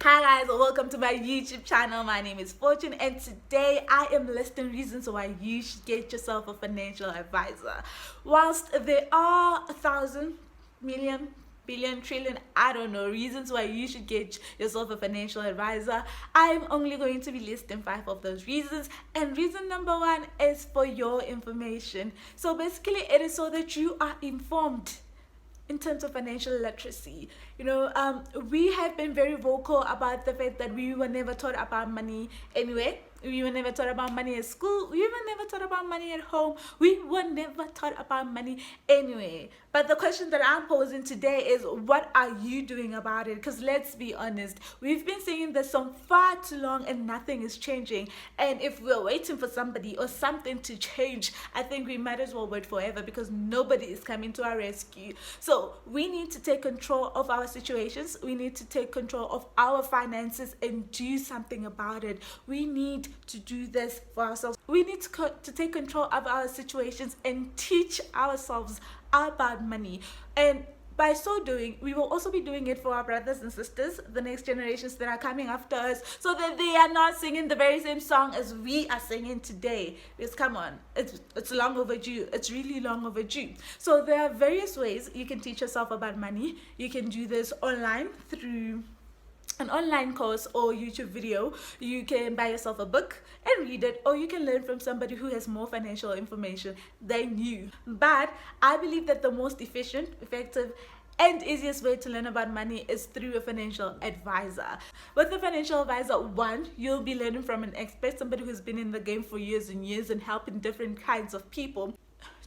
Hi guys, welcome to my YouTube channel. My name is Fortune and today I am listing reasons why you should get yourself a financial advisor. Whilst there are 1,000, million, billion, trillion, I don't know, reasons why you should get yourself a financial advisor, I'm only going to be listing 5 of those reasons, and reason number 1 is for your information. So basically it is so that you are informed in terms of financial literacy. We have been very vocal about the fact that we were never taught about money anyway. We were never taught about money at school. We were never taught about money at home. We were never taught about money anyway. But the question that I'm posing today is, what are you doing about it? Because let's be honest, we've been saying this for far too long and nothing is changing. And if we're waiting for somebody or something to change, I think we might as well wait forever because nobody is coming to our rescue. So we need to take control of our situations. We need to take control of our finances and do something about it. We need to do this for ourselves. We need to take control of our situations and teach ourselves about money. And by so doing, we will also be doing it for our brothers and sisters, the next generations that are coming after us, so that they are not singing the very same song as we are singing today. Because come on, it's long overdue. It's really long overdue. So there are various ways you can teach yourself about money. You can do this online through an online course or YouTube video. You can buy yourself a book and read it, or you can learn from somebody who has more financial information than you. But I believe that the most efficient, effective, and easiest way to learn about money is through a financial advisor. With a financial advisor, one, you'll be learning from an expert, somebody who's been in the game for years and years and helping different kinds of people.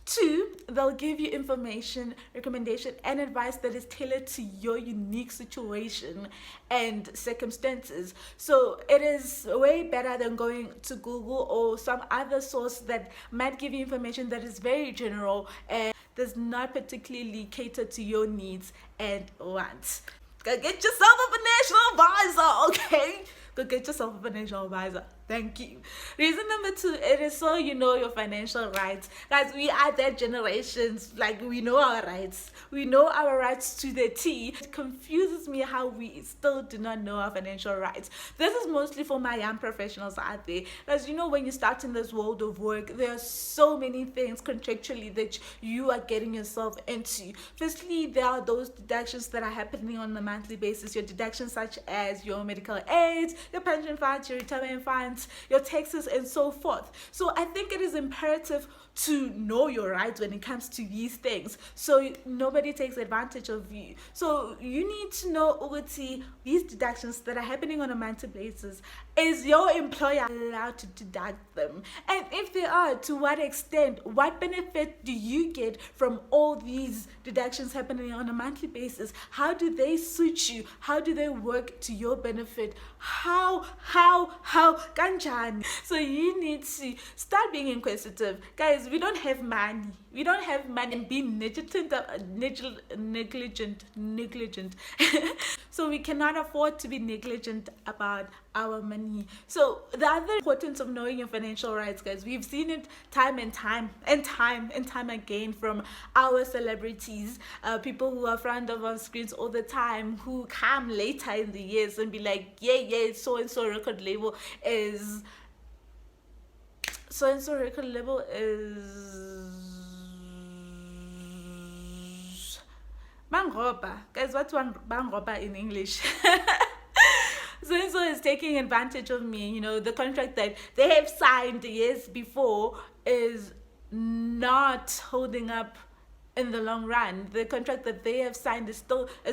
2, they'll give you information, recommendation, and advice that is tailored to your unique situation and circumstances. So it is way better than going to Google or some other source that might give you information that is very general and does not particularly cater to your needs and wants. Go get yourself a financial advisor, okay? Go get yourself a financial advisor. Thank you. Reason number 2, it is so you know your financial rights. Guys, we are that generations, like we know our rights. We know our rights to the T. It confuses me how we still do not know our financial rights. This is mostly for my young professionals out there. As you know, when you start in this world of work, there are so many things contractually that you are getting yourself into. Firstly, there are those deductions that are happening on a monthly basis. Your deductions such as your medical aid, your pension funds, your retirement funds, your taxes, and so forth. So I think it is imperative to know your rights when it comes to these things, so nobody takes advantage of you. So you need to know, Uguti, these deductions that are happening on a monthly basis, is your employer allowed to deduct them? And if they are, to what extent? What benefit do you get from all these deductions happening on a monthly basis? How do they suit you? How do they work to your benefit? How kanjani? So you need to start being inquisitive. Guys, we don't have money. We don't have money and be negligent. So we cannot afford to be negligent about our money. So the other importance of knowing your financial rights, guys, we've seen it time and time again from our celebrities, people who are front of our screens all the time, who come later in the years and be like, yeah, so and so record label is Bangoba. Guys, what's one Bangoba in English? So is taking advantage of me. The contract that they have signed years before is not holding up in the long run. The contract that they have signed is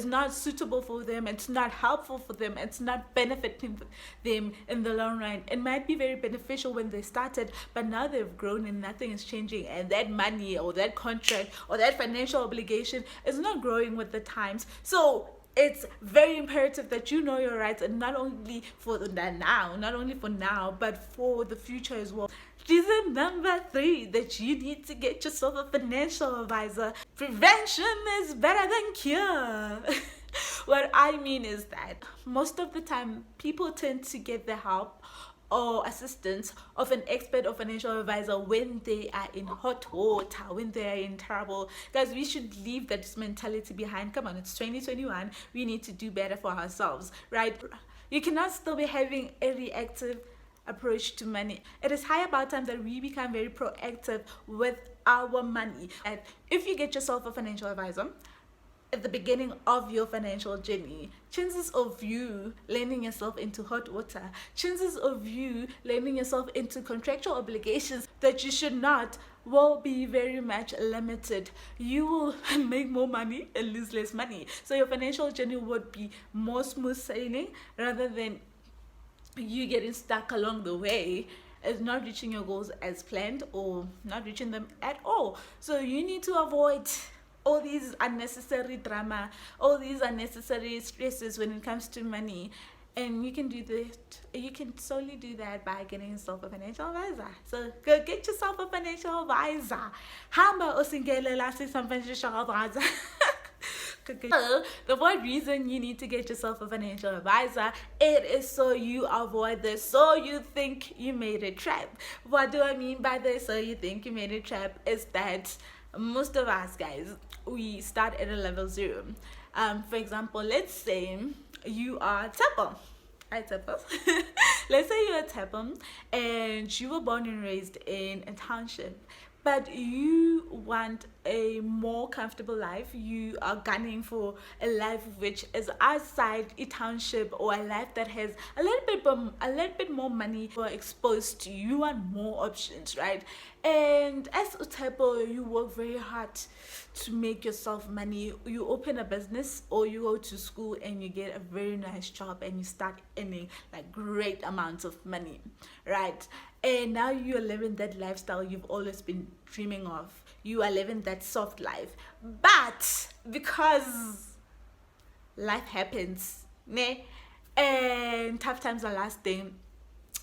not suitable for them. It's not helpful for them. It's not benefiting them in the long run. It might be very beneficial when they started, but now they've grown and nothing is changing, and that money or that contract or that financial obligation is not growing with the times. So it's very imperative that you know your rights, and not only for now, but for the future as well. Reason number 3 that you need to get yourself a financial advisor: prevention is better than cure. What I mean is that most of the time people tend to get the help or assistance of an expert or financial advisor when they are in hot water, when they are in trouble. Guys, we should leave that mentality behind. Come on, it's 2021. We need to do better for ourselves, right? You cannot still be having a reactive approach to money. It is high about time that we become very proactive with our money. And if you get yourself a financial advisor at the beginning of your financial journey, chances of you landing yourself into hot water, chances of you landing yourself into contractual obligations that you should not, will be very much limited. You will make more money and lose less money. So your financial journey would be more smooth sailing rather than you getting stuck along the way as not reaching your goals as planned or not reaching them at all. So you need to avoid all these unnecessary drama, all these unnecessary stresses when it comes to money. And you can do that. You can solely do that by getting yourself a financial advisor. So go get yourself a financial advisor. Hamba usingele lasi some financial advisor. So, the one reason you need to get yourself a financial advisor, it is so you avoid this. So you think you made a trap. What do I mean by this? So you think you made a trap is that most of us guys, we start at a level 0. For example, let's say you are Tepo. Hi Tepo. Let's say you're a Tepo and you were born and raised in a township, but you want a more comfortable life. You are gunning for a life which is outside a township, or a life that has a little bit more money or exposed to. You want more options, right? And as Utepo, you work very hard to make yourself money. You open a business or you go to school and you get a very nice job and you start earning like great amounts of money, right? And now you're living that lifestyle you've always been dreaming of. You are living that soft life. But because life happens, ne? And tough times are lasting,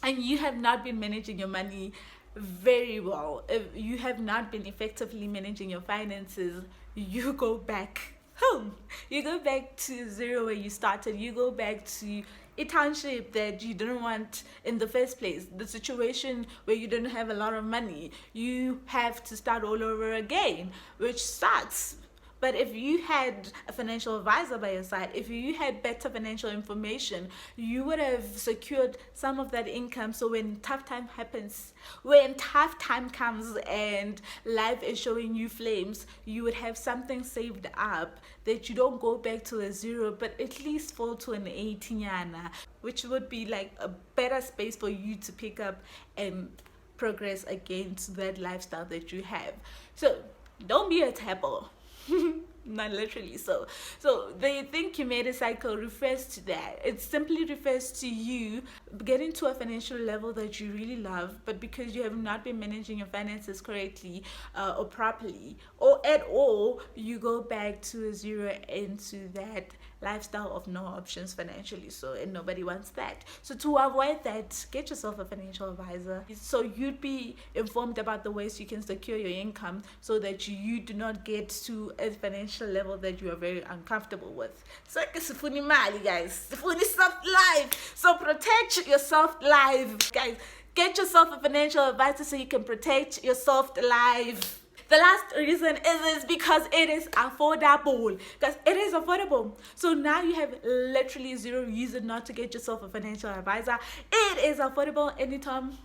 and you have not been managing your money very well, if you have not been effectively managing your finances, you go back home. You go back to 0 where you started. You go back to a township that you didn't want in the first place, the situation where you didn't have a lot of money. You have to start all over again, which sucks. But if you had a financial advisor by your side, if you had better financial information, you would have secured some of that income. So when tough time happens, when tough time comes and life is showing you flames, you would have something saved up that you don't go back to a 0, but at least fall to an 18, which would be like a better space for you to pick up and progress against that lifestyle that you have. So don't be a table. Not literally. So they think you made a cycle refers to that. It simply refers to you getting to a financial level that you really love, but because you have not been managing your finances correctly or properly or at all, you go back to a 0 into that lifestyle of no options financially. So, and nobody wants that. So to avoid that, get yourself a financial advisor so you'd be informed about the ways you can secure your income so that you do not get to a financial level that you are very uncomfortable with. So sifuni mali, guys, sifuni soft life. So protect your soft life, guys. Get yourself a financial advisor so you can protect your soft life. The last reason is because it is affordable. Because it is affordable. So now you have literally 0 reason not to get yourself a financial advisor. It is affordable. Anytime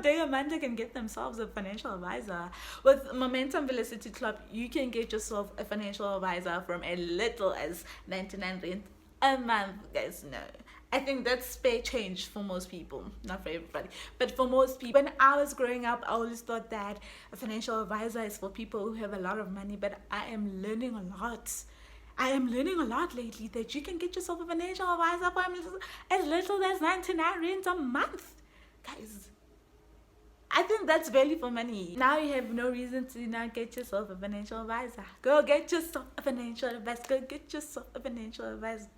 Day Amanda can get themselves a financial advisor. With Momentum Velocity Club, you can get yourself a financial advisor from as little as 99 rand a month. Guys, no. I think that's spare change for most people, not for everybody, but for most people. When I was growing up, I always thought that a financial advisor is for people who have a lot of money, but I am learning a lot. I am learning a lot lately that you can get yourself a financial advisor for as little as 99 rand a month. Guys, I think that's value for money. Now you have no reason to not get yourself a financial advisor. Go get yourself a financial advisor. Go get yourself a financial advisor.